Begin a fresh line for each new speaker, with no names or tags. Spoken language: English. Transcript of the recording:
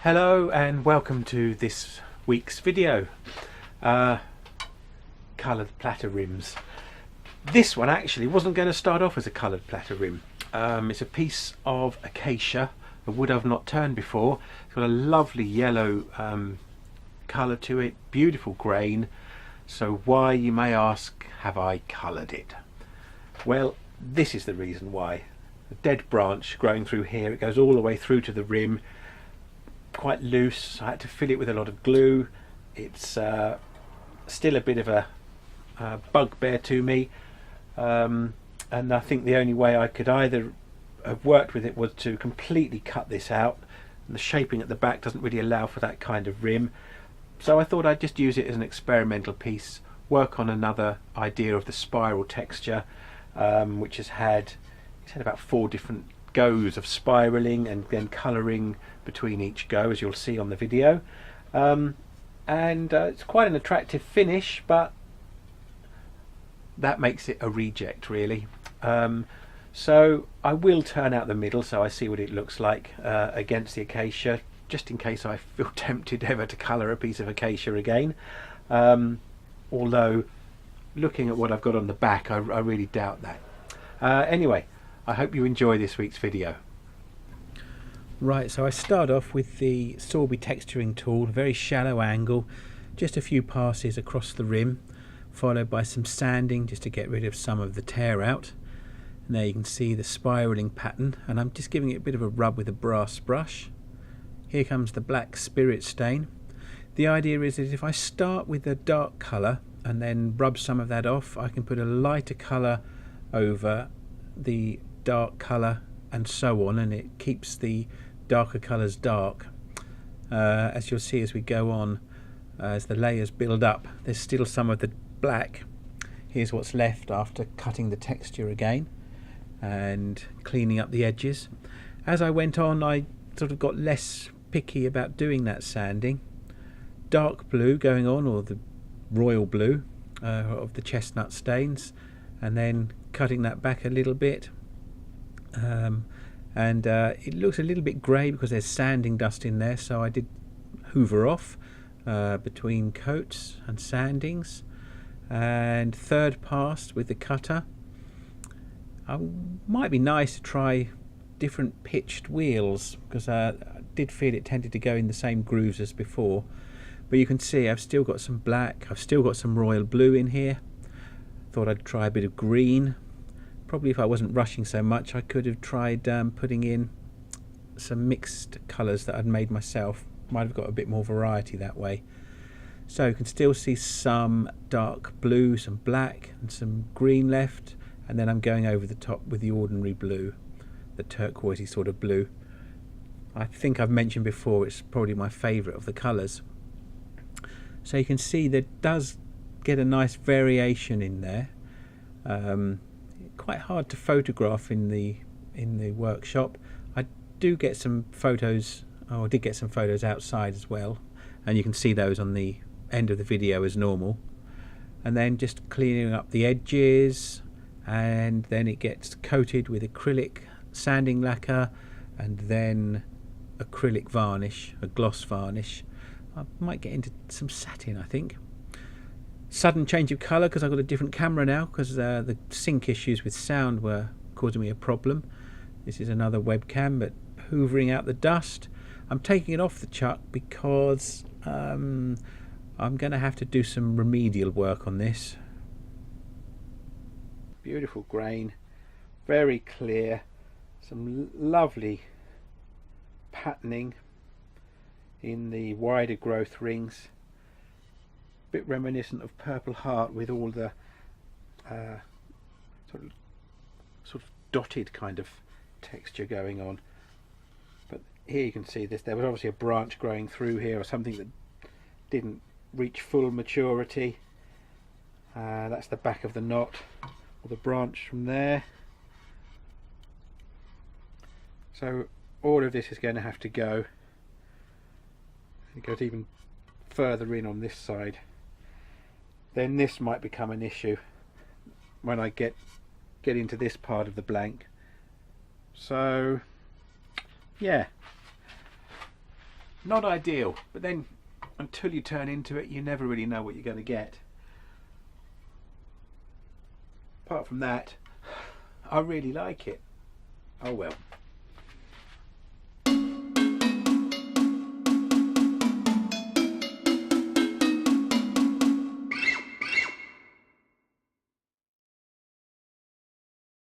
Hello and welcome to this week's video. Coloured platter rims. This one actually wasn't going to start off as a coloured platter rim. It's a piece of acacia, a wood I've not turned before. It's got a lovely yellow colour to it, beautiful grain. So why, you may ask, have I coloured it? Well, this is the reason why. A dead branch growing through here, it goes all the way through to the rim. Quite loose. I had to fill it with a lot of glue. It's still a bit of a bugbear to me, and I think the only way I could either have worked with it was to completely cut this out, and the shaping at the back doesn't really allow for that kind of rim. So I thought I'd just use it as an experimental piece, work on another idea of the spiral texture, which it's had about 4 different goes of spiraling and then colouring between each go, as you'll see on the video, and it's quite an attractive finish, but that makes it a reject really. So I will turn out the middle so I see what it looks like against the acacia, just in case I feel tempted ever to colour a piece of acacia again, although looking at what I've got on the back, I really doubt that. Anyway, I hope you enjoy this week's video. Right, so I start off with the Sorby texturing tool, very shallow angle, just a few passes across the rim, followed by some sanding just to get rid of some of the tear out. And there you can see the spiraling pattern, and I'm just giving it a bit of a rub with a brass brush. Here comes the black spirit stain. The idea is that if I start with a dark colour and then rub some of that off, I can put a lighter colour over the dark colour and so on, and it keeps the darker colours dark. As you'll see as we go on, as the layers build up, there's still some of the black. Here's what's left after cutting the texture again and cleaning up the edges. As I went on, I sort of got less picky about doing that sanding. Dark blue going on, or the royal blue of the chestnut stains, and then cutting that back a little bit, and it looks a little bit grey because there's sanding dust in there, so I did hoover off between coats and sandings, and third pass with the cutter. Might be nice to try different pitched wheels, because I did feel it tended to go in the same grooves as before, but you can see I've still got some black, I've still got some royal blue in here. Thought I'd try a bit of green. Probably if I wasn't rushing so much, I could have tried putting in some mixed colours that I'd made myself. Might have got a bit more variety that way. So you can still see some dark blue, some black and some green left, and then I'm going over the top with the ordinary blue, the turquoisey sort of blue. I think I've mentioned before it's probably my favourite of the colours. So you can see there does get a nice variation in there. Quite hard to photograph in the workshop. I do get some photos, or did get some photos outside as well, and you can see those on the end of the video as normal. And then just cleaning up the edges, and then it gets coated with acrylic sanding lacquer and then acrylic varnish, a gloss varnish. I might get into some satin, I think. Sudden change of colour because I've got a different camera now, because the sync issues with sound were causing me a problem. This is another webcam, but hoovering out the dust. I'm taking it off the chuck because I'm going to have to do some remedial work on this. Beautiful grain, very clear, some lovely patterning in the wider growth rings. Bit reminiscent of Purple Heart, with all the sort of dotted kind of texture going on. But here you can see this. There was obviously a branch growing through here, or something that didn't reach full maturity. That's the back of the knot, or the branch from there. So all of this is going to have to go. It goes even further in on this side. Then this might become an issue when I get into this part of the blank. So yeah, Not ideal, but then until you turn into it, you never really know what you're going to get. Apart from that, I really like it. Oh well.